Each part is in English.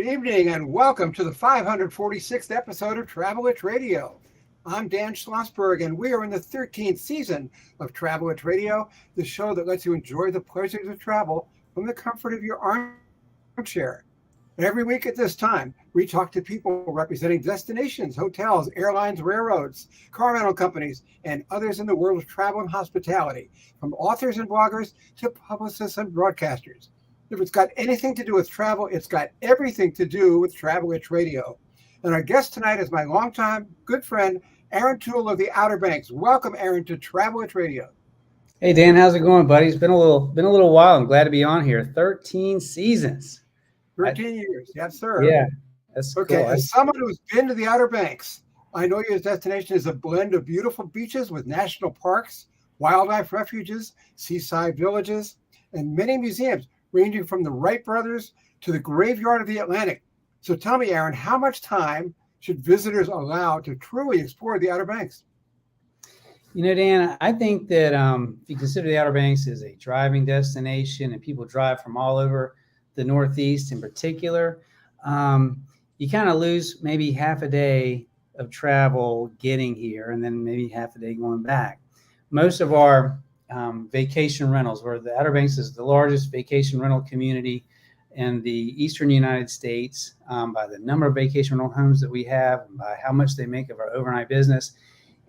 evening and welcome to the 546th episode of Travel Itch Radio. I'm Dan Schlossberg and we are in the 13th season of Travel Itch Radio, the show that lets you enjoy the pleasures of travel from the comfort of your armchair. Every week at this time, we talk to people representing destinations, hotels, airlines, railroads, car rental companies, and others in the world of travel and hospitality, from authors and bloggers to publicists and broadcasters. If it's got anything to do with travel, it's got everything to do with Travel Itch Radio. And our guest tonight is my longtime good friend, Aaron Toole of the Outer Banks. Welcome, Aaron, to Travel Itch Radio. Hey, Dan, how's it going, buddy? It's been a little while. I'm glad to be on here. 13 seasons. 13 years, yes, sir. Yeah, that's okay. Cool. As someone who's been to the Outer Banks, I know your destination is a blend of beautiful beaches with national parks, wildlife refuges, seaside villages, and many museums, ranging from the Wright brothers to the graveyard of the Atlantic. So tell me, Aaron, how much time should visitors allow to truly explore the Outer Banks? You know, Dan, I think that if you consider the Outer Banks as a driving destination and people drive from all over the Northeast in particular, you kind of lose maybe half a day of travel getting here and then maybe half a day going back. Most of our vacation rentals, where the Outer Banks is the largest vacation rental community in the eastern United States by the number of vacation rental homes that we have and by how much they make of our overnight business.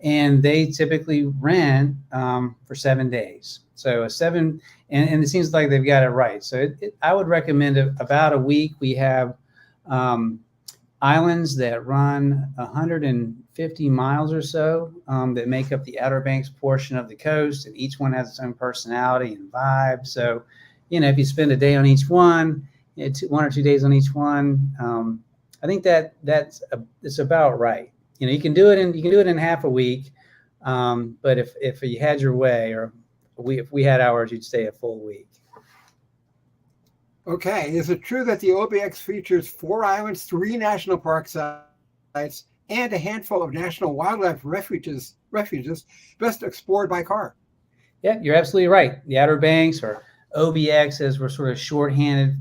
And they typically rent for 7 days. So and it seems like they've got it right. So I would recommend about a week. We have islands that run 150 miles or so that make up the Outer Banks portion of the coast, and each one has its own personality and vibe. So, you know, if you spend a day on each one, 1 or 2 days on each one, I think it's about right. You know, you can do it in half a week, but if you had your way, or if we had ours, you'd stay a full week. Okay. Is it true that the OBX features 4 islands, 3 national park sites, and a handful of national wildlife refuges best explored by car? Yeah, you're absolutely right. The Outer Banks, or OBX, as we're sort of shorthanded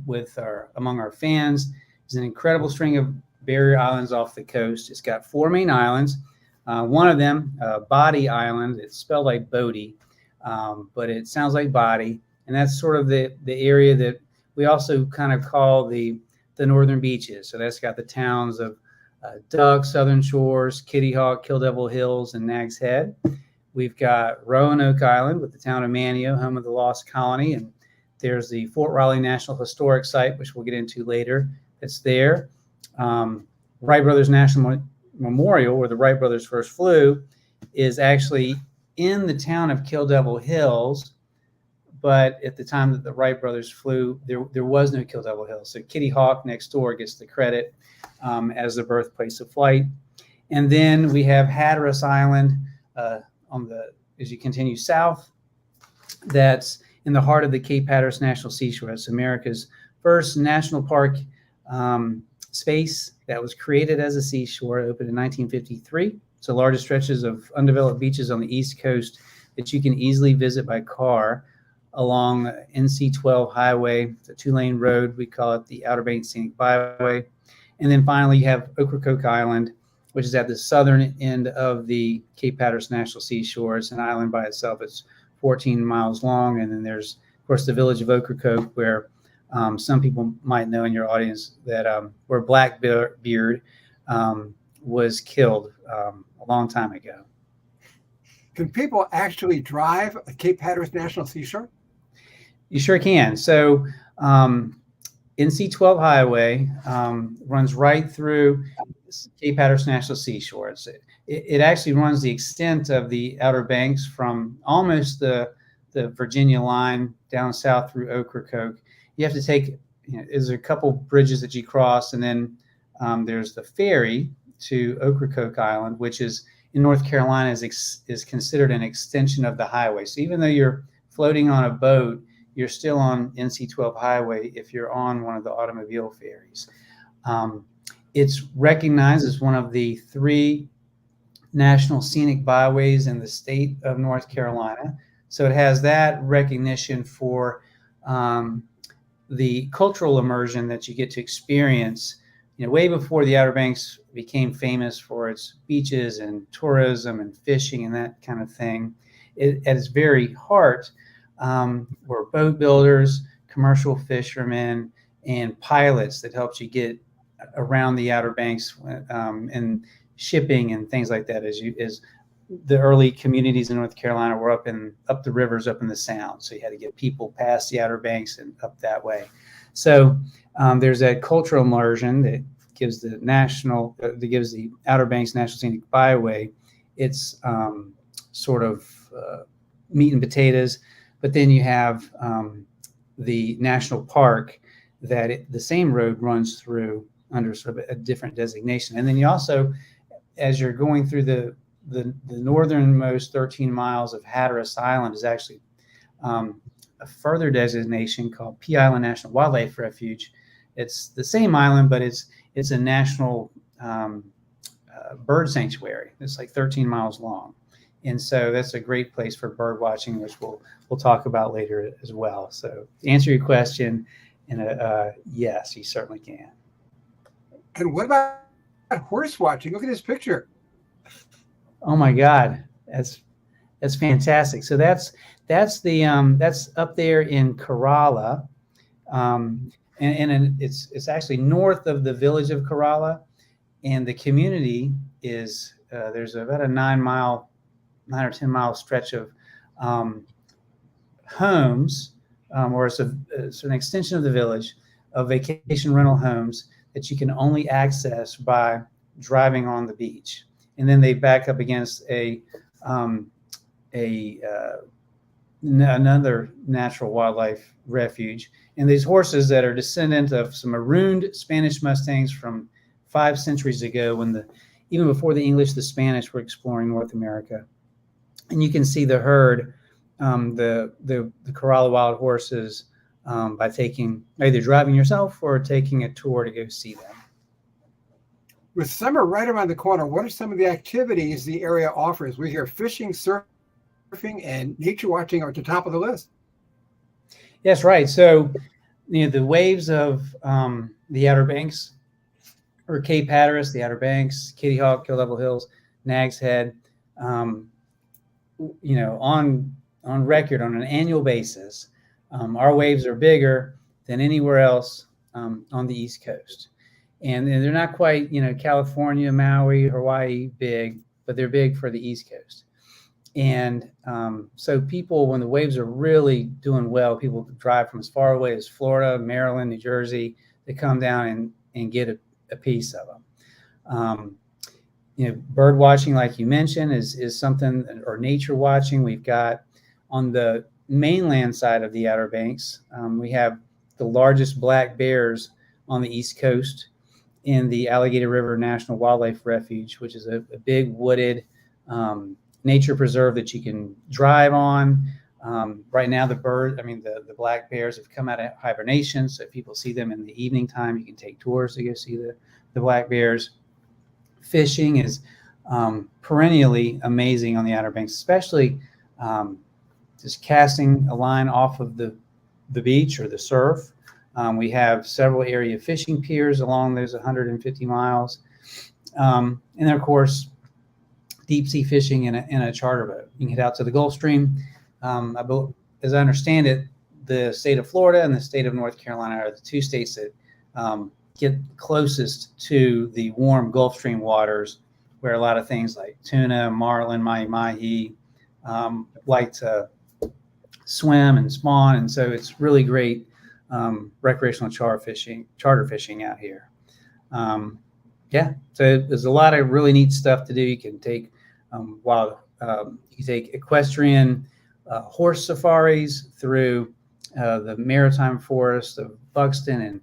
among our fans, is an incredible string of barrier islands off the coast. It's got 4 main islands. One of them, Body Island, it's spelled like Bodie, but it sounds like Body, and that's sort of the area that we also kind of call the northern beaches. So that's got the towns of Duck, Southern Shores, Kitty Hawk, Kill Devil Hills, and Nag's Head. We've got Roanoke Island with the town of Manteo, home of the Lost Colony, and there's the Fort Riley National Historic Site, which we'll get into later, that's there. Wright Brothers National Memorial, where the Wright brothers first flew, is actually in the town of Kill Devil Hills, but at the time that the Wright brothers flew, there was no Kill Devil Hills. So Kitty Hawk next door gets the credit as the birthplace of flight. And then we have Hatteras Island as you continue south. That's in the heart of the Cape Hatteras National Seashore. It's America's first national park space that was created as a seashore. It opened in 1953. It's the largest stretches of undeveloped beaches on the East Coast that you can easily visit by car along NC-12 highway. It's a 2-lane road. We call it the Outer Banks Scenic Byway. And then finally, you have Ocracoke Island, which is at the southern end of the Cape Hatteras National Seashore. It's an island by itself. It's 14 miles long. And then there's, of course, the village of Ocracoke, where some people might know in your audience that where Blackbeard was killed a long time ago. Can people actually drive a Cape Hatteras National Seashore? You sure can. So NC-12 highway runs right through Cape Hatteras National Seashore. It actually runs the extent of the Outer Banks from almost the Virginia line down south through Ocracoke. You have to take, there's a couple bridges that you cross, and then there's the ferry to Ocracoke Island, which is in North Carolina is considered an extension of the highway. So even though you're floating on a boat, you're still on NC-12 highway if you're on one of the automobile ferries. It's recognized as one of the 3 national scenic byways in the state of North Carolina. So it has that recognition for the cultural immersion that you get to experience way before the Outer Banks became famous for its beaches and tourism and fishing and that kind of thing, at its very heart were boat builders, commercial fishermen, and pilots that helped you get around the Outer Banks and shipping and things like that. As the early communities in North Carolina were up the rivers up in the Sound, so you had to get people past the Outer Banks and up that way. So there's that cultural immersion that gives the Outer Banks National Scenic Byway its sort of meat and potatoes. But then you have the national park that the same road runs through under sort of a different designation. And then you also, as you're going through the northernmost 13 miles of Hatteras Island, is actually a further designation called Pea Island National Wildlife Refuge. It's the same island, but it's a national bird sanctuary. It's like 13 miles long. And so that's a great place for bird watching, which we'll talk about later as well. So to answer your question, yes, you certainly can. And what about horse watching? Look at this picture. Oh my God, that's fantastic. So that's up there in Kerala, and it's actually north of the village of Kerala, and the community is there's about a 9 or 10 mile stretch of homes, or it's an extension of the village of vacation rental homes that you can only access by driving on the beach. And then they back up against another natural wildlife refuge. And these horses that are descendants of some marooned Spanish Mustangs from 5 centuries ago, when even before the English, the Spanish were exploring North America. And you can see the herd, the Kerala wild horses, by either driving yourself or taking a tour to go see them. With summer right around the corner, what are some of the activities the area offers? We hear fishing, surfing, and nature watching are at the top of the list. Yes, right. So, the waves of the Outer Banks, or Cape Hatteras, the Outer Banks, Kitty Hawk, Kill Devil Hills, Nag's Head, on record on an annual basis, our waves are bigger than anywhere else on the East Coast. And they're not quite, California, Maui, Hawaii big, but they're big for the East Coast. And so people, when the waves are really doing well, people drive from as far away as Florida, Maryland, New Jersey. They come down and get a piece of them. Bird watching, like you mentioned, is something, or nature watching. We've got on the mainland side of the Outer Banks, we have the largest black bears on the East Coast in the Alligator River National Wildlife Refuge, which is a big wooded nature preserve that you can drive on. Right now, the black bears have come out of hibernation, so if people see them in the evening time, you can take tours to go see the black bears. Fishing is perennially amazing on the Outer Banks, especially just casting a line off of the beach or the surf. We have several area fishing piers along those 150 miles. And then, of course, deep sea fishing in a charter boat. You can head out to the Gulf Stream. As I understand it, the state of Florida and the state of North Carolina are the two states that get closest to the warm Gulf Stream waters, where a lot of things like tuna, marlin, mahi-mahi like to swim and spawn. And so it's really great recreational charter fishing out here. So there's a lot of really neat stuff to do. You can take equestrian horse safaris through the maritime forest of Buxton and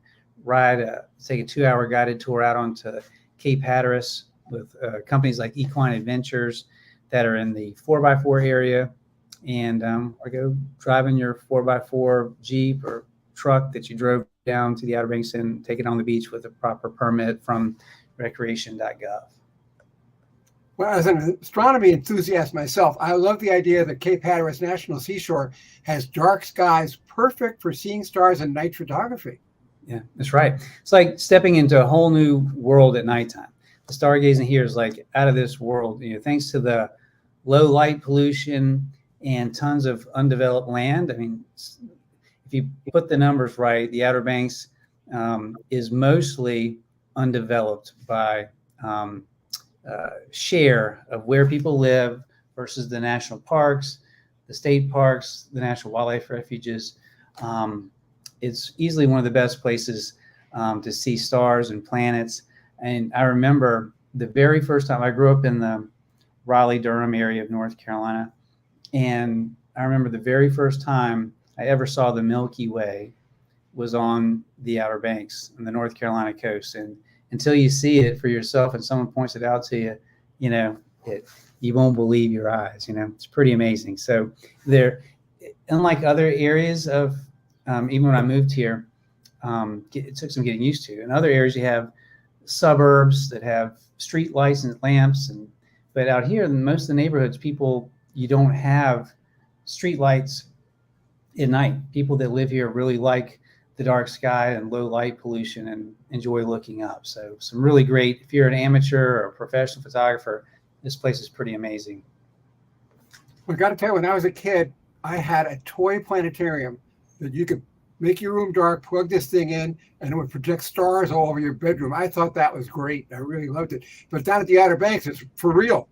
take a 2-hour guided tour out onto Cape Hatteras with companies like Equine Adventures that are in the 4x4 area, and or go drive in your 4x4 Jeep or truck that you drove down to the Outer Banks and take it on the beach with a proper permit from recreation.gov. Well, as an astronomy enthusiast myself, I love the idea that Cape Hatteras National Seashore has dark skies perfect for seeing stars and night photography. Yeah, that's right. It's like stepping into a whole new world at nighttime. The stargazing here is like out of this world, thanks to the low light pollution and tons of undeveloped land. I mean, if you put the numbers right, the Outer Banks is mostly undeveloped by share of where people live versus the national parks, the state parks, the national wildlife refuges. It's easily one of the best places to see stars and planets. And I remember the very first time I grew up in the Raleigh-Durham area of North Carolina. And I remember the very first time I ever saw the Milky Way was on the Outer Banks on the North Carolina coast. And until you see it for yourself and someone points it out to you, you won't believe your eyes. It's pretty amazing. So there, unlike other areas of, even when I moved here, it took some getting used to. In other areas, you have suburbs that have street lights and lamps, but out here, in most of the neighborhoods, you don't have street lights at night. People that live here really like the dark sky and low light pollution and enjoy looking up. So some really great, if you're an amateur or a professional photographer, this place is pretty amazing. Well, I got to tell you, when I was a kid, I had a toy planetarium that you could make your room dark, plug this thing in, and it would project stars all over your bedroom. I thought that was great. I really loved it. But down at the Outer Banks, it's for real.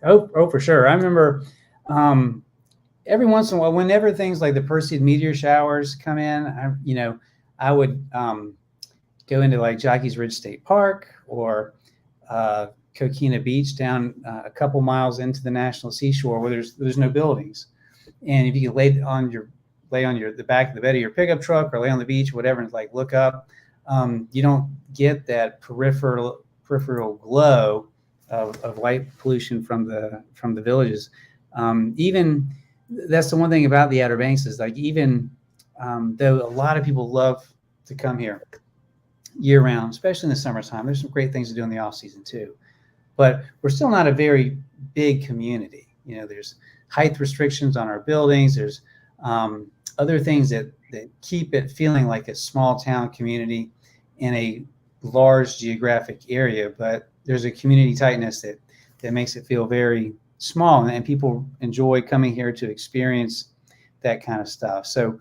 Oh, for sure. I remember every once in a while, whenever things like the Perseid meteor showers come in, I would go into like Jockey's Ridge State Park or Coquina Beach down a couple miles into the National Seashore where there's no buildings. And if you could lay on the back of the bed of your pickup truck or lay on the beach or whatever and like look up, you don't get that peripheral glow of light pollution from the villages. Even that's the one thing about the Outer Banks is like, even though a lot of people love to come here year round, especially in the summertime, there's some great things to do in the off season too, but we're still not a very big community. There's height restrictions on our buildings. There's other things that keep it feeling like a small town community in a large geographic area, but there's a community tightness that makes it feel very small, and people enjoy coming here to experience that kind of stuff. So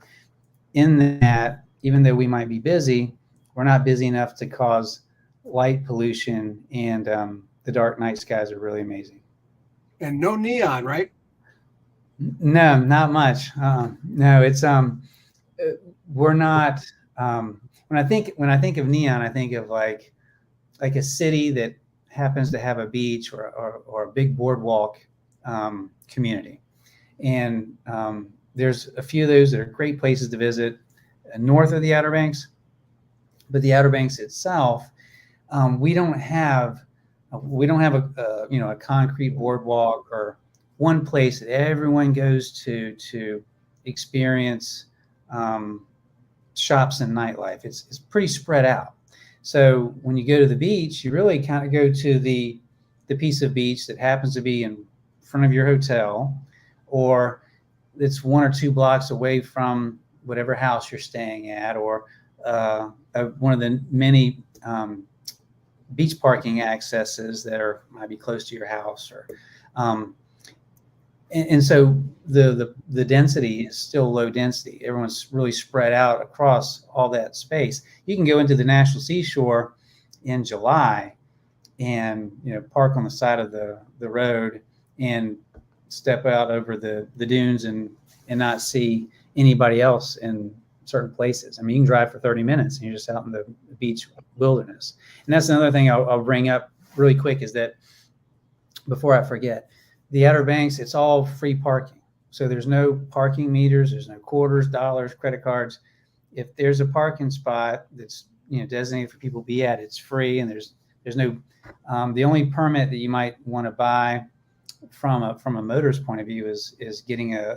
in that, even though we might be busy, we're not busy enough to cause light pollution, and the dark night skies are really amazing. And no neon, right? No, not much. No, it's we're not. When I think of neon, I think of like a city that happens to have a beach or a big boardwalk community, and there's a few of those that are great places to visit north of the Outer Banks. But the Outer Banks itself, we don't have a concrete boardwalk or one place that everyone goes to experience shops and nightlife. It's pretty spread out. So when you go to the beach, you really kind of go to the piece of beach that happens to be in front of your hotel, or it's 1 or 2 blocks away from whatever house you're staying at, or one of the many beach parking accesses that might be close to your house, or and so the density is still low density. Everyone's really spread out across all that space. You can go into the National Seashore in July and park on the side of the road and step out over the dunes and not see anybody else in certain places. I mean, you can drive for 30 minutes and you're just out in the beach wilderness. And that's another thing I'll bring up really quick, is that before I forget, the Outer Banks, it's all free parking. So there's no parking meters, there's no quarters, dollars, credit cards. If there's a parking spot that's designated for people to be at, it's free, and there's no the only permit that you might want to buy from a motor's point of view is getting a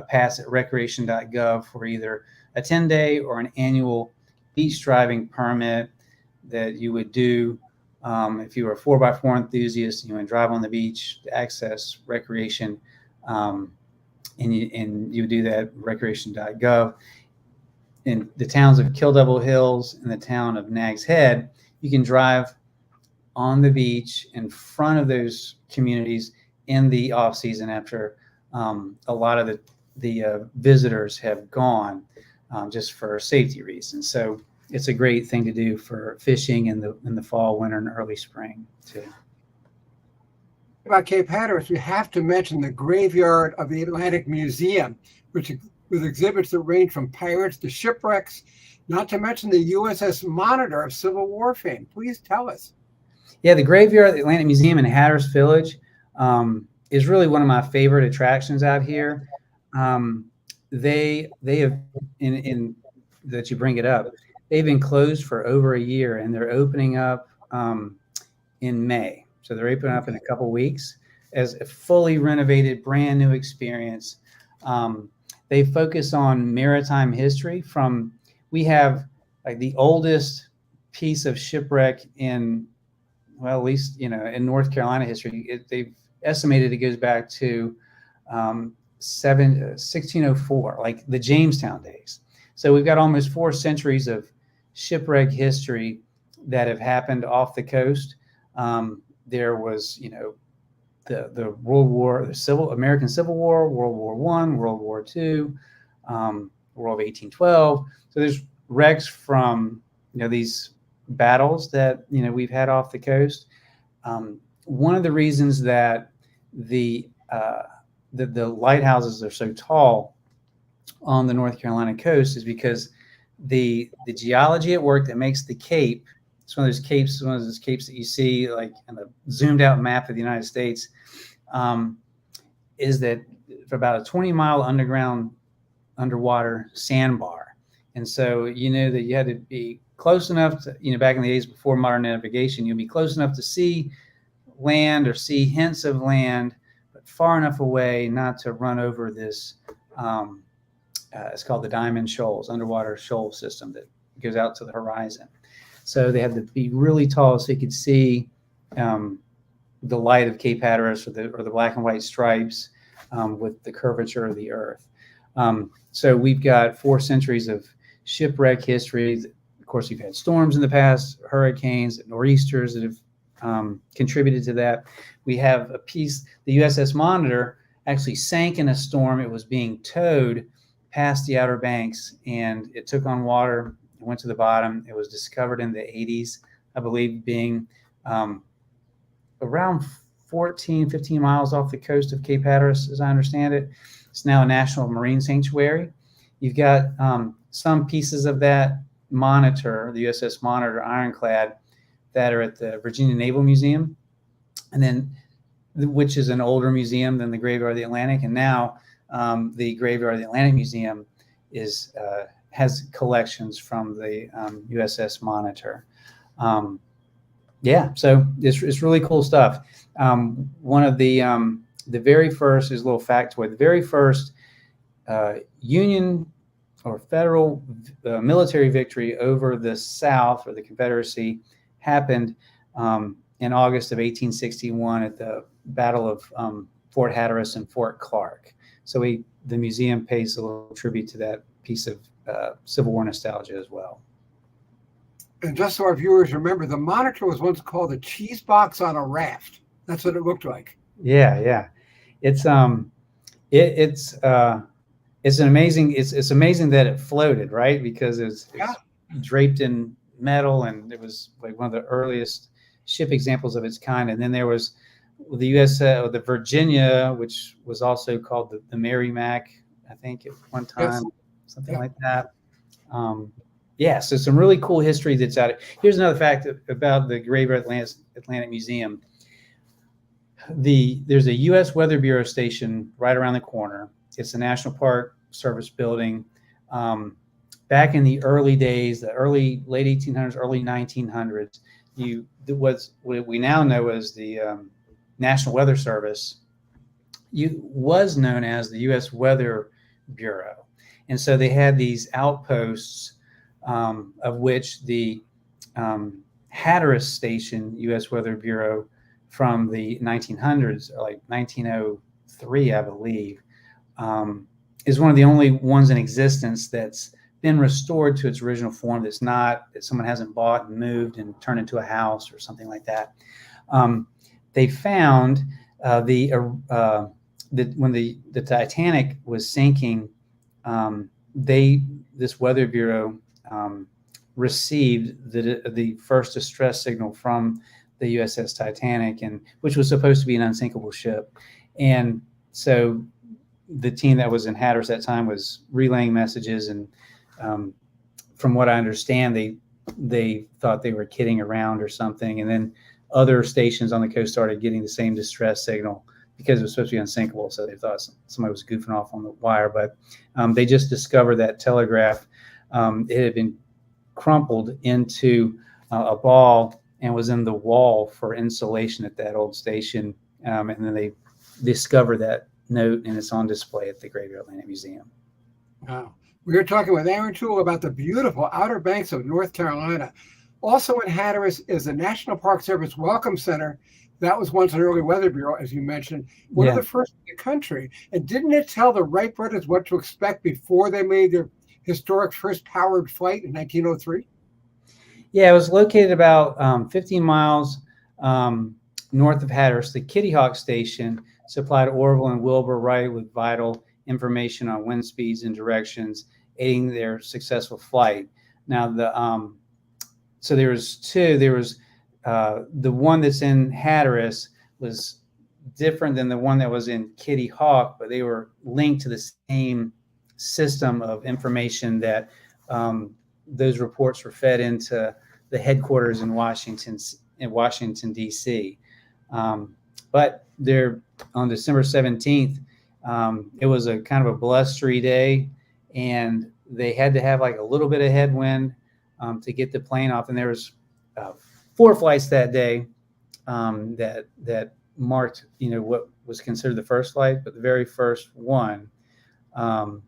pass at recreation.gov for either a 10-day or an annual beach driving permit that you would do if you were a 4x4 enthusiast and you want to drive on the beach to access recreation, and you would do that recreation.gov. in the towns of Kill Devil Hills and the town of Nags Head, you can drive on the beach in front of those communities in the off season after a lot of the visitors have gone, just for safety reasons. So it's a great thing to do for fishing in the fall, winter, and early spring too. About Cape Hatteras, we have to mention the graveyard of the Atlantic Museum, which with exhibits that range from pirates to shipwrecks, not to mention the USS Monitor of Civil War fame. Please tell us. Yeah, the graveyard at the Atlantic Museum in Hatteras Village is really one of my favorite attractions out here. They have in that you bring it up. They've been closed for over a year, and they're opening up in May. So they're opening up in a couple weeks as a fully renovated, brand new experience. They focus on maritime history. We have like the oldest piece of shipwreck in, well, at least, in North Carolina history. They've estimated it goes back to 1604, like the Jamestown days. So we've got almost 4 centuries of shipwreck history that have happened off the coast. There was, the American Civil War, World War I, World War II, War of 1812. So there's wrecks from, these battles that, we've had off the coast. One of the reasons that the lighthouses are so tall on the North Carolina coast is because the geology at work that makes the Cape. It's one of those capes that you see like in a zoomed out map of the United States, is that for about a 20-mile underwater sandbar. And so that you had to be close enough to, back in the days before modern navigation, you'd be close enough to see land or see hints of land, but far enough away not to run over this, it's called the Diamond Shoals, underwater shoal system that goes out to the horizon. So they had to be really tall so you could see the light of Cape Hatteras or the black and white stripes with the curvature of the earth. So we've got 4 centuries of shipwreck history. Of course, you've had storms in the past, hurricanes, nor'easters that have contributed to that. We have a piece, the USS Monitor actually sank in a storm. It was being towed past the Outer Banks, and it took on water. It went to the bottom. It was discovered in the 80s, I believe, being around 15 miles off the coast of Cape Hatteras, as I understand it. It's now a national marine sanctuary. You've got some pieces of that Monitor, the USS Monitor ironclad, that are at the Virginia Naval Museum, and then which is an older museum than the Graveyard of the Atlantic. And now the Graveyard of the Atlantic Museum has collections from the USS Monitor. So it's really cool stuff. One of the very first is a little factoid. The very first Union or federal military victory over the South or the Confederacy happened in August of 1861 at the Battle of Fort Hatteras and Fort Clark. So the museum pays a little tribute to that piece of Civil War nostalgia as well. And just so our viewers remember, the Monitor was once called a cheese box on a raft. That's what it looked like. Yeah. It's an amazing. It's amazing that it floated, right? Because it's draped in metal, and it was like one of the earliest ship examples of its kind. And then there was the the Virginia, which was also called the Merrimack, I think at one time, something like that. So some really cool history that's out. Here's another fact about the Graveyard Atlantic Museum. There's a U.S. Weather Bureau station right around the corner. It's the National Park Service building. Back in the early days, late 1800s, early 1900s, what we now know as the National Weather Service was known as the U.S. Weather Bureau. And so they had these outposts, of which the Hatteras Station, U.S. Weather Bureau, from the 1900s, like 1903, I believe, is one of the only ones in existence that's been restored to its original form. That's not that someone hasn't bought and moved and turned into a house or something like that. They found when the Titanic was sinking, this Weather Bureau received the first distress signal from the USS Titanic, and which was supposed to be an unsinkable ship. And so the team that was in Hatteras at that time was relaying messages, and from what I understand, they thought they were kidding around or something. And then other stations on the coast started getting the same distress signal because it was supposed to be unsinkable. So they thought somebody was goofing off on the wire, but they just discovered that telegraph. It had been crumpled into a ball and was in the wall for insulation at that old station. And then they discovered that note, and it's on display at the Graveyard Land Museum. Wow. We were talking with Aaron Toole about the beautiful Outer Banks of North Carolina. Also in Hatteras is the National Park Service Welcome Center. That was once an early Weather Bureau, as you mentioned, one of the first in the country. And didn't it tell the Wright brothers what to expect before they made their historic first powered flight in 1903? Yeah, it was located about 15 miles north of Hatteras. The Kitty Hawk Station supplied Orville and Wilbur Wright with vital information on wind speeds and directions, aiding their successful flight. Now, so there was two. There was the one that's in Hatteras was different than the one that was in Kitty Hawk, but they were linked to the same system of information that those reports were fed into the headquarters in Washington, D.C. But there, on December 17th, it was a kind of a blustery day, and they had to have like a little bit of headwind to get the plane off. And there was 4 flights that day that marked, what was considered the first flight, but the very first one went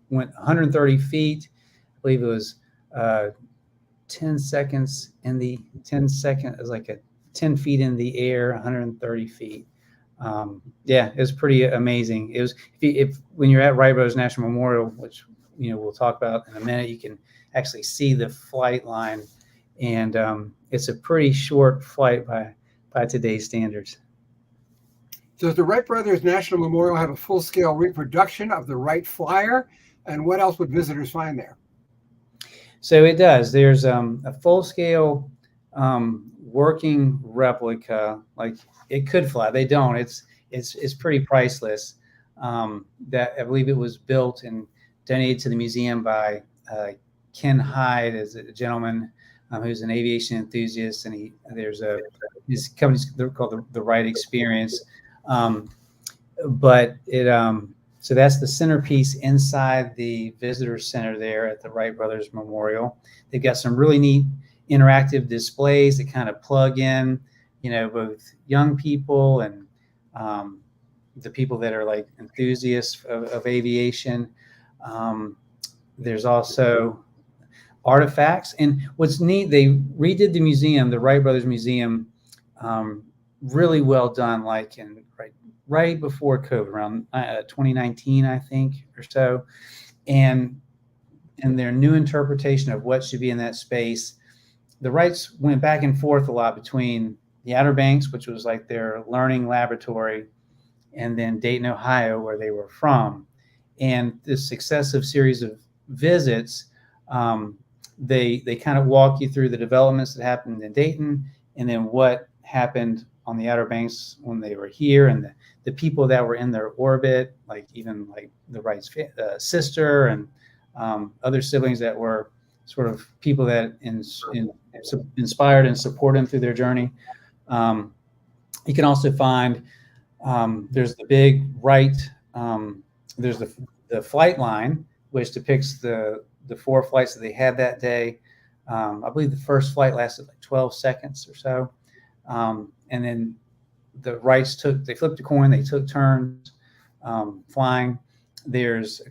130 feet. I believe it was 10 seconds in the 10 second, it was like 10 feet in the air, 130 feet. It was pretty amazing. It was if when you're at Wright Brothers National Memorial, which we'll talk about in a minute, you can actually see the flight line, and it's a pretty short flight by today's standards. Does the Wright Brothers National Memorial have a full-scale reproduction of the Wright Flyer, and what else would visitors find there? So it does. There's a full-scale working replica, like it could fly. They don't. It's pretty priceless. That I believe it was built and donated to the museum by Ken Hyde, as a gentleman who's an aviation enthusiast, and his company's called the Wright Experience. But so that's the centerpiece inside the visitor center there at the Wright Brothers Memorial. They've got some really neat interactive displays that kind of plug in, both young people and the people that are like enthusiasts of aviation. There's also artifacts, and what's neat, they redid the museum, the Wright Brothers Museum, really well done, like right before COVID, around 2019, I think, or so. And their new interpretation of what should be in that space, the Wrights went back and forth a lot between the Outer Banks, which was like their learning laboratory, and then Dayton, Ohio, where they were from. And this successive series of visits, they kind of walk you through the developments that happened in Dayton, and then what happened on the Outer Banks when they were here, and the people that were in their orbit, like even like the Wright's sister and other siblings that were sort of people that inspired and supported them through their journey. You can also find there's the big Wright, there's the flight line, which depicts the 4 flights that they had that day. I believe the first flight lasted like 12 seconds or so. And then the Wrights they flipped a coin, they took turns flying. There's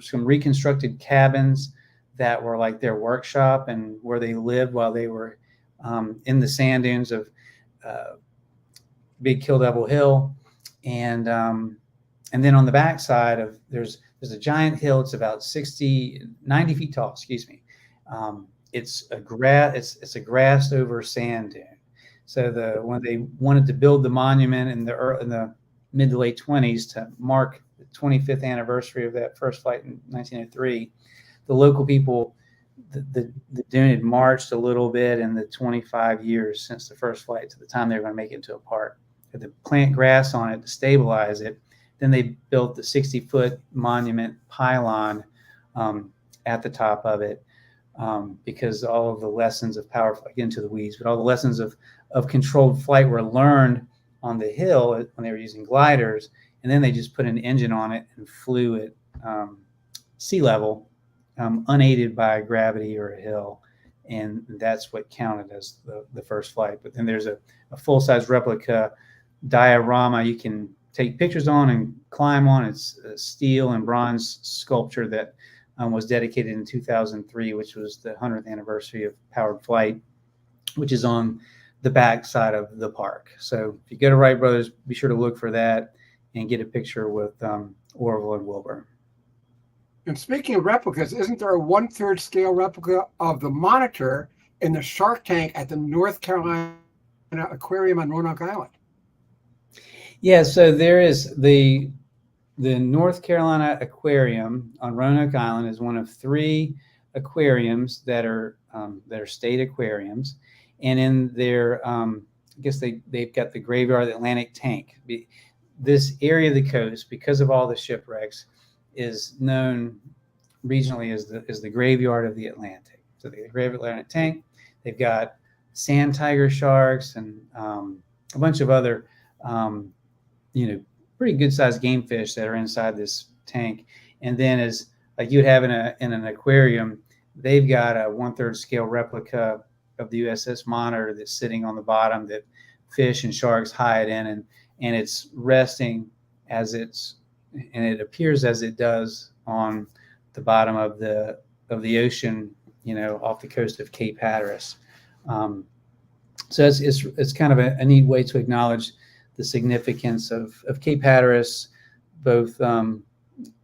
some reconstructed cabins that were like their workshop and where they lived while they were in the sand dunes of Big Kill Devil Hill. And then on the back side there's there's a giant hill. It's about 90 feet tall, excuse me. It's a grassed over sand dune. So when they wanted to build the monument in the mid to late 20s to mark the 25th anniversary of that first flight in 1903, the local people, the dune had marched a little bit in the 25 years since the first flight to the time they were going to make it into a park. They had to plant grass on it to stabilize it. Then they built the 60-foot monument pylon at the top of it because all of the lessons of power flight, get into the weeds, but all the lessons of controlled flight were learned on the hill when they were using gliders, and then they just put an engine on it and flew at sea level, unaided by gravity or a hill, and that's what counted as the first flight. But then there's a full-size replica diorama you can take pictures on and climb on. It's a steel and bronze sculpture that was dedicated in 2003, which was the 100th anniversary of powered flight, which is on the back side of the park. So if you go to Wright Brothers, be sure to look for that and get a picture with Orville and Wilbur. And speaking of replicas, isn't there a 1/3 scale replica of the Monitor in the shark tank at the North Carolina Aquarium on Roanoke Island? Yeah, so there is the North Carolina Aquarium on Roanoke Island is one of 3 aquariums that are state aquariums, and in their I guess they've got the graveyard, the Atlantic Tank. This area of the coast, because of all the shipwrecks, is known regionally as the graveyard of the Atlantic. So the graveyard of the Atlantic Tank. They've got sand tiger sharks and a bunch of other pretty good sized game fish that are inside this tank. And then as like you would have in an aquarium, they've got a 1/3 scale replica of the USS Monitor that's sitting on the bottom that fish and sharks hide in, and it's resting and it appears as it does on the bottom of the ocean, off the coast of Cape Hatteras. So it's kind of a neat way to acknowledge the significance of Cape Hatteras, both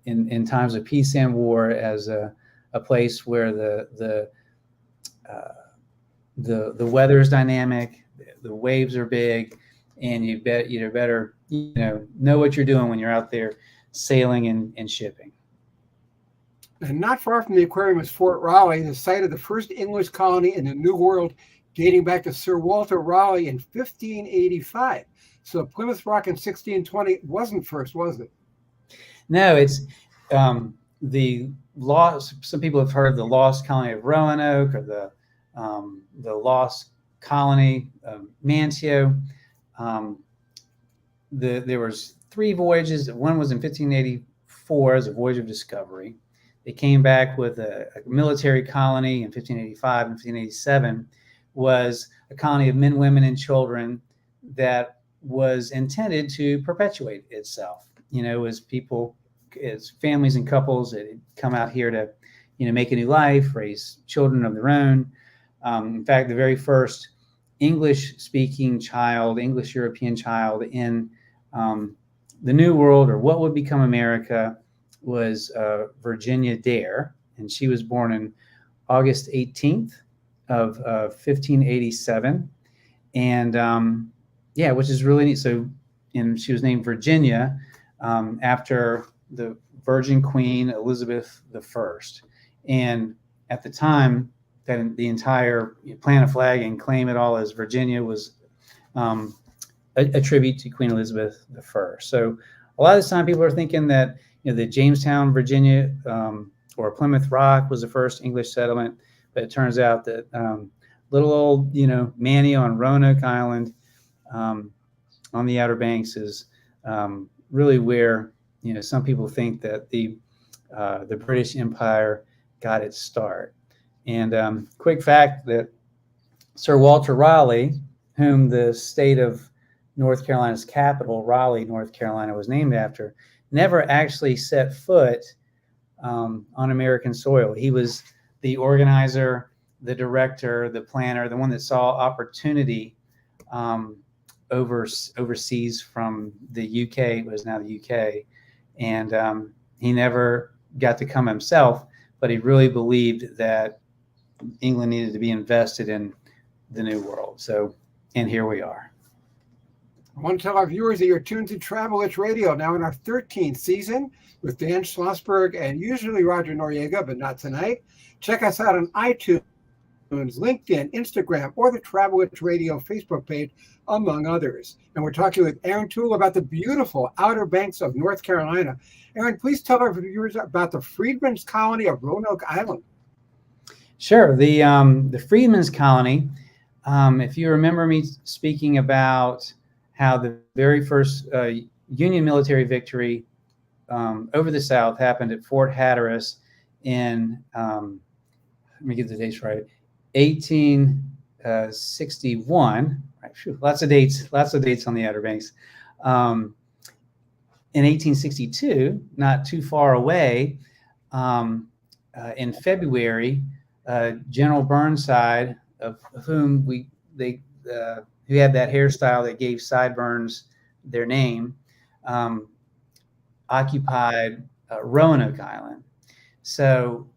in times of peace and war, as a place where the weather is dynamic, the waves are big, and you better know what you're doing when you're out there sailing and shipping. And not far from the aquarium is Fort Raleigh, the site of the first English colony in the New World, dating back to Sir Walter Raleigh in 1585. So Plymouth Rock in 1620 wasn't first, was it? No, it's the lost. Some people have heard of the lost colony of Roanoke or the lost colony of Manteo. There was 3 voyages. One was in 1584 as a voyage of discovery. They came back with a military colony in 1585 and 1587 was a colony of men, women, and children that was intended to perpetuate itself. As families and couples that had come out here to, make a new life, raise children of their own. In fact, the very first English-speaking child, English European child in the New World, or what would become America, was Virginia Dare, and she was born in August 18th of 1587, and which is really neat. So, and she was named Virginia after the Virgin Queen Elizabeth I, and at the time that the entire plant a flag and claim it all as Virginia was a tribute to Queen Elizabeth I. So a lot of the time people are thinking that that Jamestown, Virginia, or Plymouth Rock was the first English settlement, but it turns out that little old Manny on Roanoke Island on the Outer Banks is really where some people think that the British Empire got its start. And quick fact that Sir Walter Raleigh, whom the state of North Carolina's capital, Raleigh, North Carolina, was named after, never actually set foot on American soil. He was the organizer, the director, the planner, the one that saw opportunity overseas from the UK, it was now the UK, and he never got to come himself, but he really believed that England needed to be invested in the New World. So, and here we are. I want to tell our viewers that you're tuned to Travel Itch Radio, now in our 13th season with Dan Schlossberg and usually Roger Noriega, but not tonight. Check us out on iTunes, LinkedIn, Instagram, or the Travel Itch Radio Facebook page, among others. And we're talking with Aaron Toole about the beautiful Outer Banks of North Carolina. Aaron, please tell our viewers about the Freedmen's Colony of Roanoke Island. Sure. The Freedmen's Colony, if you remember me speaking about how the very first Union military victory over the South happened at Fort Hatteras in, let me get the dates right, 1861. Right, lots of dates on the Outer Banks. In 1862, not too far away, in February, General Burnside, of whom who had that hairstyle that gave sideburns their name, occupied Roanoke Island. So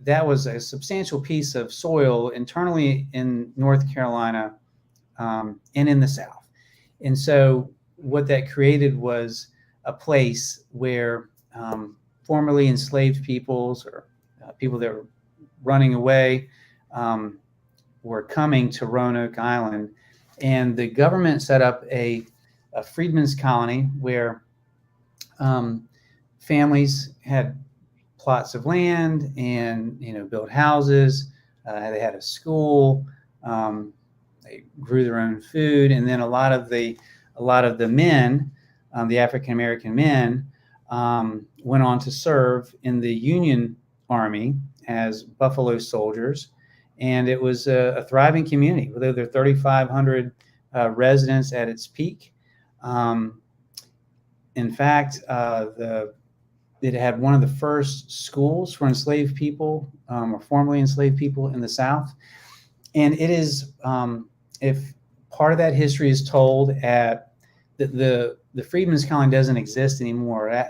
that was a substantial piece of soil internally in North Carolina and in the South. And so what that created was a place where formerly enslaved peoples or people that were running away were coming to Roanoke Island. And the government set up a freedmen's colony where families had plots of land and built houses. They had a school. They grew their own food, and then a lot of the men, the African American men, went on to serve in the Union Army as Buffalo Soldiers. And it was a thriving community with over 3,500 residents at its peak. In fact, it had one of the first schools for enslaved people or formerly enslaved people in the South. And it is, if part of that history is told at the Freedmen's Colony doesn't exist anymore.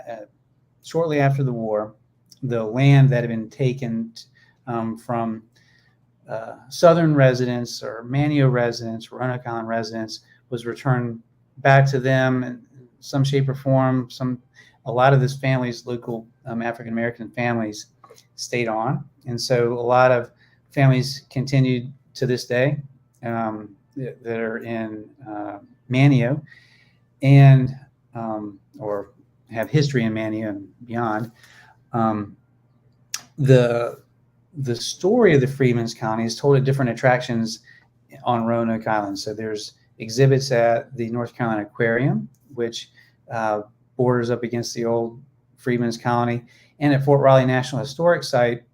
Shortly after the war, the land that had been taken from Southern residents or Manteo residents, Roanoke Island residents, was returned back to them in some shape or form. A lot of this families, local African American families, stayed on, and so a lot of families continued to this day that are in Manteo and or have history in Manteo and beyond. The story of the Freedmen's Colony is told at different attractions on Roanoke Island. So there's exhibits at the North Carolina Aquarium, which borders up against the old Freedmen's Colony, and at Fort Riley National Historic Site,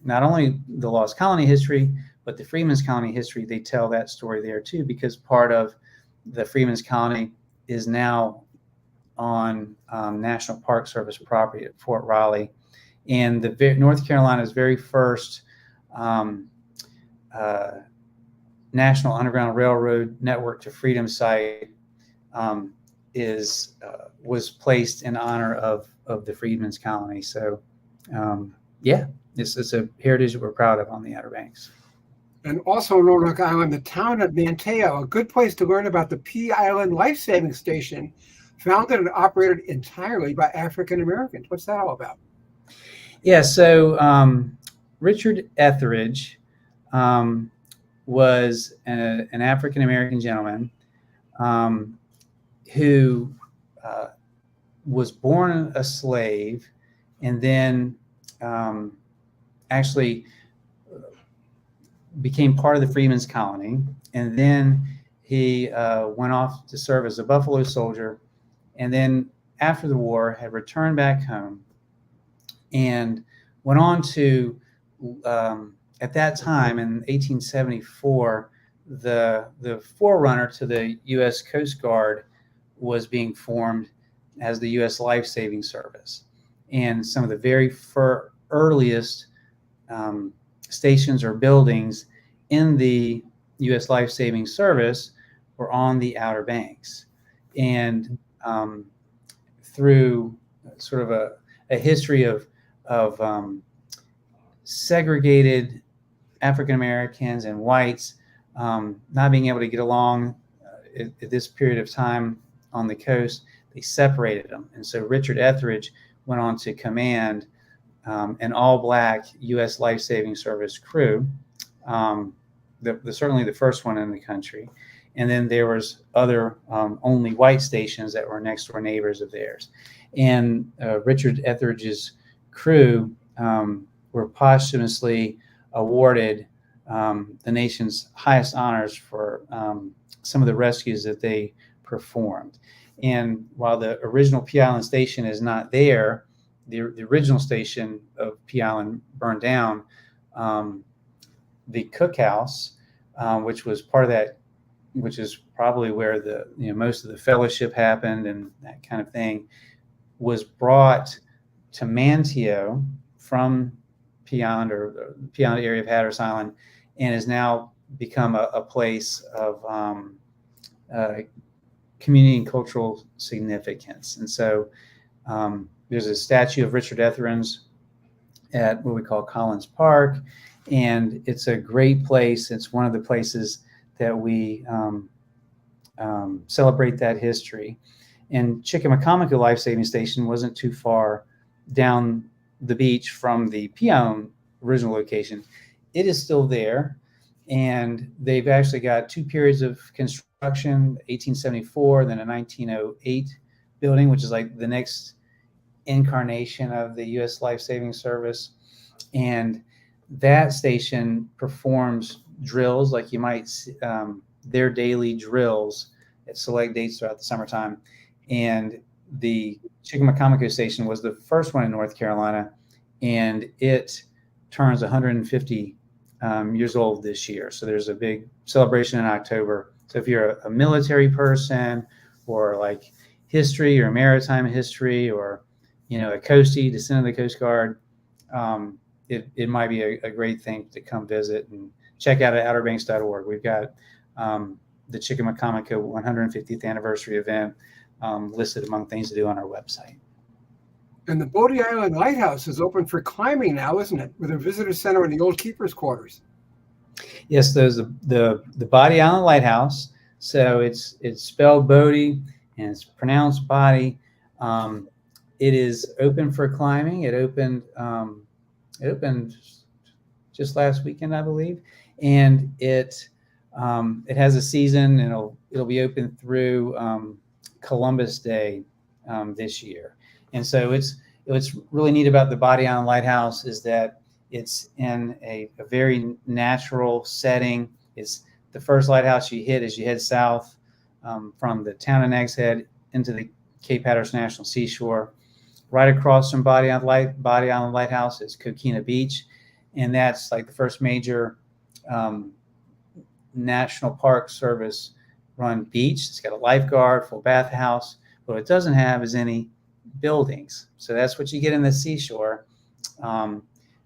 not only the Lost Colony history, but the Freedmen's Colony history. They tell that story there too, because part of the Freedmen's Colony is now on National Park Service property at Fort Riley. And the North Carolina's very first National Underground Railroad Network to Freedom site was placed in honor of the Freedmen's Colony. So, it's a heritage that we're proud of on the Outer Banks. And also on Roanoke Island, the town of Manteo, a good place to learn about the Pea Island Life-Saving Station, founded and operated entirely by African Americans. What's that all about? Yeah, so Richard Etheridge was an African American gentleman who was born a slave and then actually became part of the Freedmen's Colony. And then he went off to serve as a Buffalo Soldier. And then after the war had returned back home and went on to, at that time in 1874, the forerunner to the U.S. Coast Guard was being formed as the U.S. Life-Saving Service. And some of the very earliest stations or buildings in the U.S. Life-Saving Service were on the Outer Banks. And through sort of a history of segregated African Americans and whites not being able to get along at this period of time on the coast. They separated them, and so Richard Etheridge went on to command an all-black U.S. life-saving service crew, certainly the first one in the country. And then there was other only white stations that were next door neighbors of theirs. And Richard Etheridge's crew were posthumously awarded the nation's highest honors for some of the rescues that they performed. And while the original Pea Island station is not there, the original station of Pea Island burned down. The cookhouse, which was part of that, which is probably where the most of the fellowship happened and that kind of thing, was brought to Manteo from Pea Island or the Pea Island area of Hatteras Island, and has now become a place of community and cultural significance. And so there's a statue of Richard Etheridge at what we call Collins Park, and it's a great place. It's one of the places that we celebrate that history. And Chickamaucomico Life Saving Station wasn't too far down the beach from the Pea Island original location. It is still there, and they've actually got two periods of construction: 1874, then a 1908 building, which is like the next incarnation of the U.S. Life Saving Service. And that station performs drills like you might see, their daily drills at select dates throughout the summertime. And the Chickamaucomico station was the first one in North Carolina, and it turns 150 years old this year. So there's a big celebration in October. So if you're a military person, or like history or maritime history, or a coastie, descent of the Coast Guard, it might be a great thing to come visit and check out at outerbanks.org. We've got the Chickamaucomico 150th anniversary event listed among things to do on our website. And the Bodie Island Lighthouse is open for climbing now, isn't it? With a visitor center in the old keeper's quarters. Yes, there's the Bodie Island Lighthouse. So it's spelled Bodie and it's pronounced Body. It is open for climbing. It opened just last weekend, I believe, and it has a season, and it'll be open through Columbus Day this year. And so what's really neat about the Bodie Island Lighthouse is that it's in a very natural setting. It's the first lighthouse you hit as you head south from the town of Nags Head into the Cape Hatteras National Seashore. Right across from Bodie Island Lighthouse is Coquina Beach, and that's like the first major National Park Service run beach. It's got a lifeguard, full bathhouse. What it doesn't have is any buildings. So that's what you get in the seashore.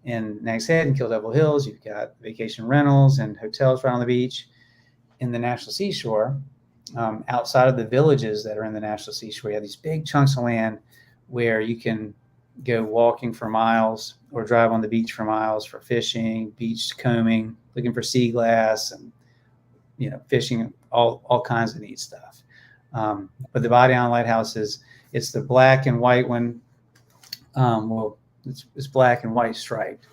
In Nags Head and Kill Devil Hills, you've got vacation rentals and hotels right on the beach. In the National Seashore, outside of the villages that are in the National Seashore, you have these big chunks of land where you can go walking for miles or drive on the beach for miles for fishing, beach combing, looking for sea glass, and fishing, all kinds of neat stuff. But the Bodie Island Lighthouse it's the black and white one. It's black and white striped.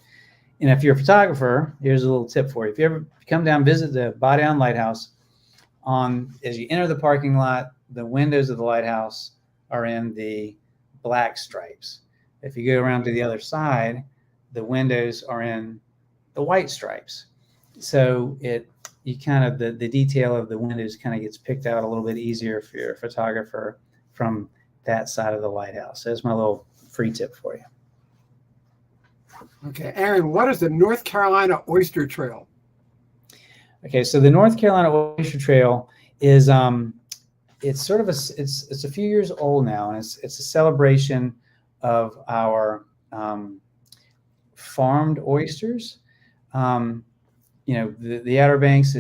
And if you're a photographer, here's a little tip for you. If you ever come down, visit the Bodie Island Lighthouse, as you enter the parking lot, the windows of the lighthouse are in the black stripes. If you go around to the other side, the windows are in the white stripes. So the detail of the windows kind of gets picked out a little bit easier if you're a photographer from that side of the lighthouse. So that's my little free tip for you. Okay, Aaron, what is the North Carolina Oyster Trail? Okay, so the North Carolina Oyster Trail is it's a few years old now, and it's a celebration of our farmed oysters. The Outer Banks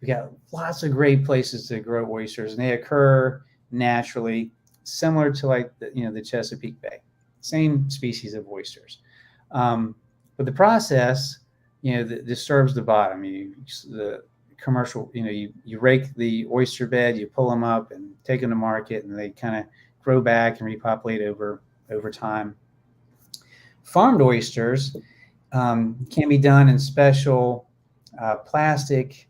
we got lots of great places to grow oysters, and they occur naturally, similar to like the Chesapeake Bay. same species of oysters. But the process, that disturbs the bottom. The commercial, you rake the oyster bed, you pull them up and take them to market, and they kind of grow back and repopulate over time. Farmed oysters can be done in special plastic,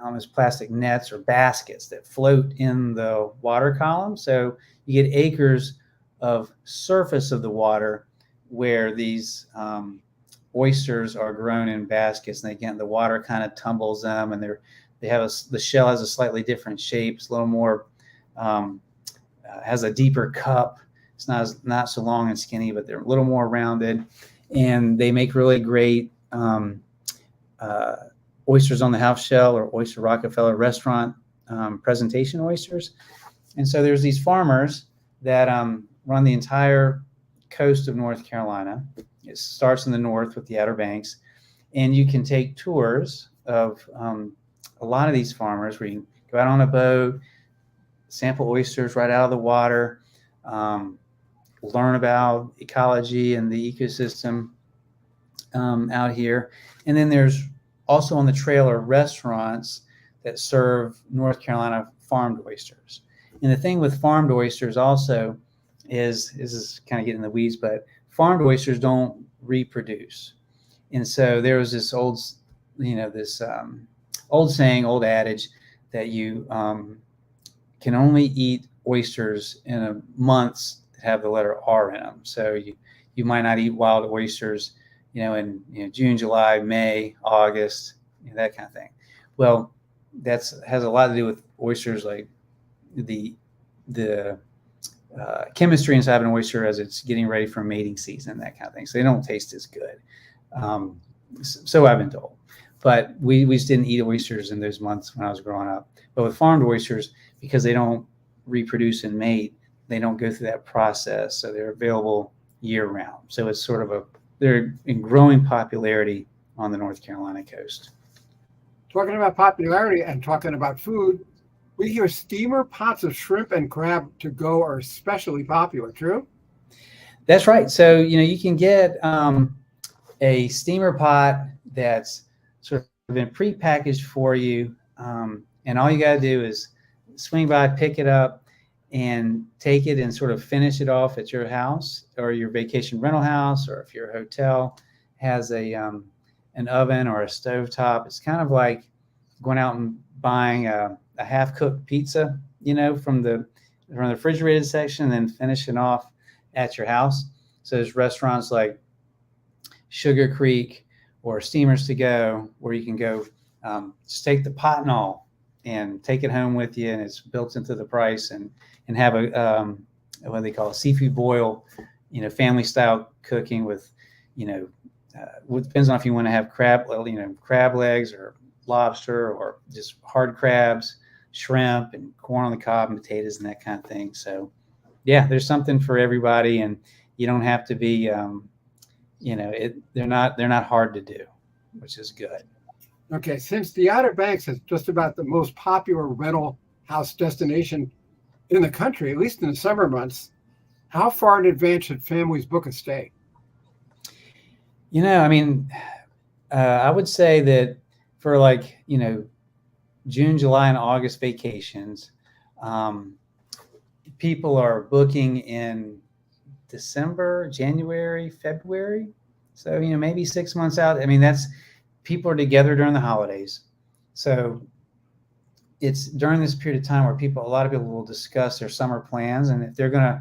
almost plastic nets or baskets that float in the water column. So you get acres of surface of the water where these oysters are grown in baskets, and again, the water kind of tumbles them, and the shell has a slightly different shape. It's a little more, has a deeper cup. It's not so long and skinny, but they're a little more rounded, and they make really great oysters on the half shell or Oyster Rockefeller restaurant presentation oysters. And so there's these farmers that run the entire coast of North Carolina. It starts in the north with the Outer Banks, and you can take tours of a lot of these farmers where you can go out on a boat, sample oysters right out of the water, learn about ecology and the ecosystem out here. And then there's also on the trail are restaurants that serve North Carolina farmed oysters. And the thing with farmed oysters also is this is kind of getting in the weeds, but farmed oysters don't reproduce. And so there was this old saying, old adage that you can only eat oysters in a months that have the letter R in them. So you might not eat wild oysters, in June, July, May, August, that kind of thing. Well, has a lot to do with oysters, like the chemistry inside of an oyster as it's getting ready for mating season, that kind of thing. So they don't taste as good. So I've been told. But we just didn't eat oysters in those months when I was growing up. But with farmed oysters, because they don't reproduce and mate, they don't go through that process. So they're available year round. So it's sort of they're in growing popularity on the North Carolina coast. Talking about popularity and talking about food, we hear steamer pots of shrimp and crab to go are especially popular. True? That's right. So, you can get a steamer pot that's sort of been prepackaged for you. And all you got to do is swing by, pick it up, and take it and sort of finish it off at your house or your vacation rental house, or if your hotel has an oven or a stovetop. It's kind of like going out and buying a half-cooked pizza, from the refrigerated section, and then finishing off at your house. So there's restaurants like Sugar Creek or Steamers to Go where you can go just take the pot and all and take it home with you, and it's built into the price, and have a what they call a seafood boil, family style cooking with, it depends on if you want to have crab legs or lobster or just hard crabs, shrimp, and corn on the cob and potatoes and that kind of thing. So yeah, there's something for everybody, and you don't have to be, they're not hard to do, which is good. Okay, since the Outer Banks is just about the most popular rental house destination in the country, at least in the summer months, how far in advance should families book a stay? I would say that for June, July, and August vacations, people are booking in December, January, February. So, maybe 6 months out. People are together during the holidays. So it's during this period of time where a lot of people will discuss their summer plans. And if they're going to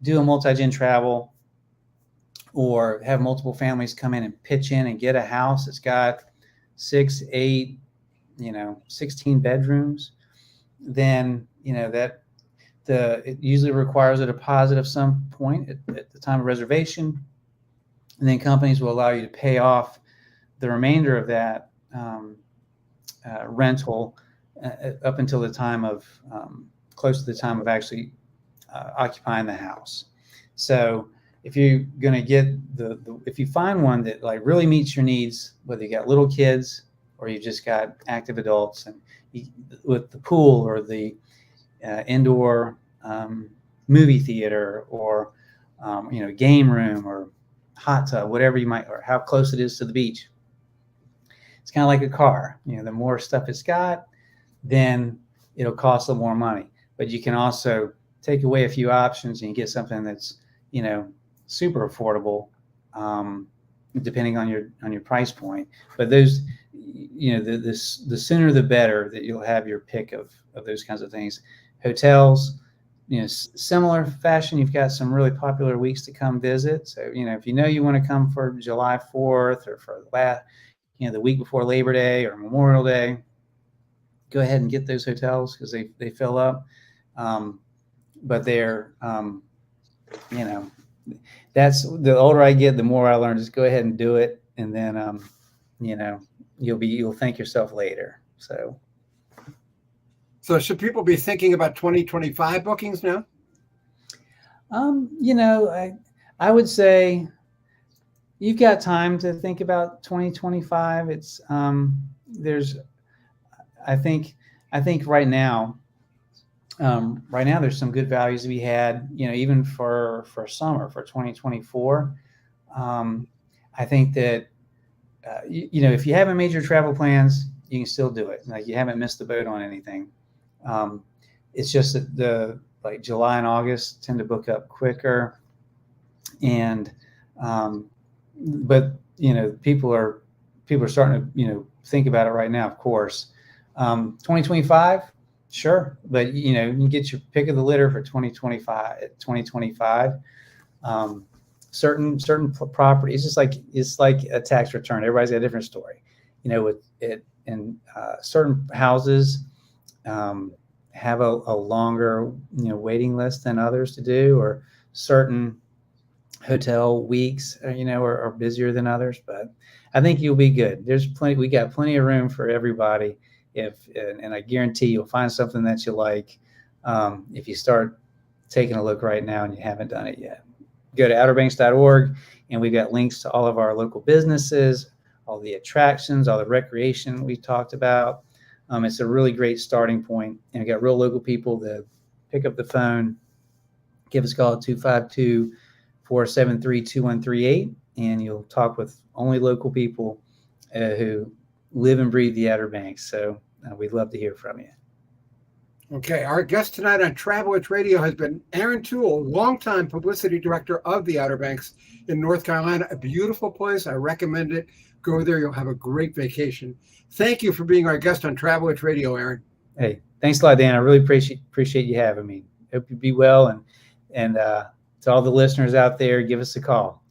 do a multi-gen travel or have multiple families come in and pitch in and get a house that's got 6, 8, 16 bedrooms, then, it usually requires a deposit of some point at the time of reservation. And then companies will allow you to pay off the remainder of that rental up until the time of close to the time of actually occupying the house. So if you're going to get if you find one that really meets your needs, whether you got little kids or you just got active adults, and with the pool or the indoor movie theater or game room or hot tub, whatever you might, or how close it is to the beach. It's kind of like a car. The more stuff it's got, then it'll cost a little more money. But you can also take away a few options and you get something that's super affordable, depending on your price point. But those, the sooner the better that you'll have your pick of those kinds of things. Hotels, similar fashion. You've got some really popular weeks to come visit. So if you want to come for July 4th or for the week before Labor Day or Memorial Day, go ahead and get those hotels because they fill up. But they're that's the older I get, the more I learn. Just go ahead and do it, and then you'll thank yourself later. So should people be thinking about 2025 bookings now? I would say you've got time to think about 2025. It's I think right now there's some good values to be had, even for summer for 2024. I think that if you haven't made your travel plans, you can still do it. Like, you haven't missed the boat on anything. It's just that like July and August tend to book up quicker, and but people are starting to think about it right now. Of course, 2025, sure, but you can get your pick of the litter for 2025. Certain properties, it's like a tax return. Everybody's got a different story. With it, and certain houses have a longer waiting list than others to do, or certain hotel weeks are busier than others. But I think you'll be good. We got plenty of room for everybody. And I guarantee you'll find something that you like if you start taking a look right now and you haven't done it yet. Go to outerbanks.org, and we've got links to all of our local businesses, all the attractions, all the recreation we talked about. It's a really great starting point. And we got real local people that pick up the phone, give us a call at 252-473-2138, and you'll talk with only local people who live and breathe the Outer Banks. So we'd love to hear from you. Okay, our guest tonight on Travel Witch Radio has been Aaron Toole, longtime publicity director of the Outer Banks in North Carolina. A beautiful place. I recommend it. Go there. You'll have a great vacation. Thank you for being our guest on Travel Witch Radio, Aaron. Hey, thanks a lot, Dan. I really appreciate you having me. Hope you be well. And to all the listeners out there, give us a call.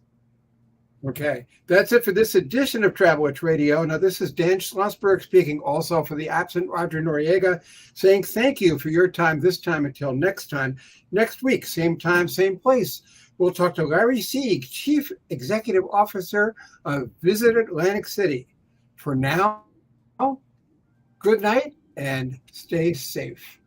Okay, that's it for this edition of Travel Witch Radio. Now, this is Dan Schlossberg speaking, also for the absent Roger Noriega, saying thank you for your time this time. Until next time, next week, same time, same place. We'll talk to Larry Sieg, Chief Executive Officer of Visit Atlantic City. For now, good night and stay safe.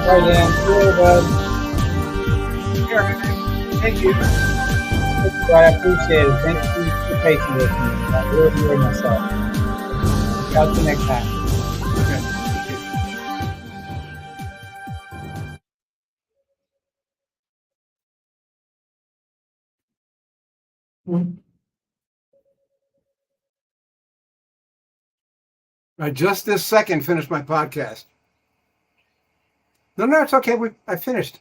All right, Dan. Sure, bud. Here, thank you. I appreciate it. Thank you for patient with me. I really enjoyed myself. Talk to you next time. Okay. I just this second finished my podcast. No, it's okay. I finished.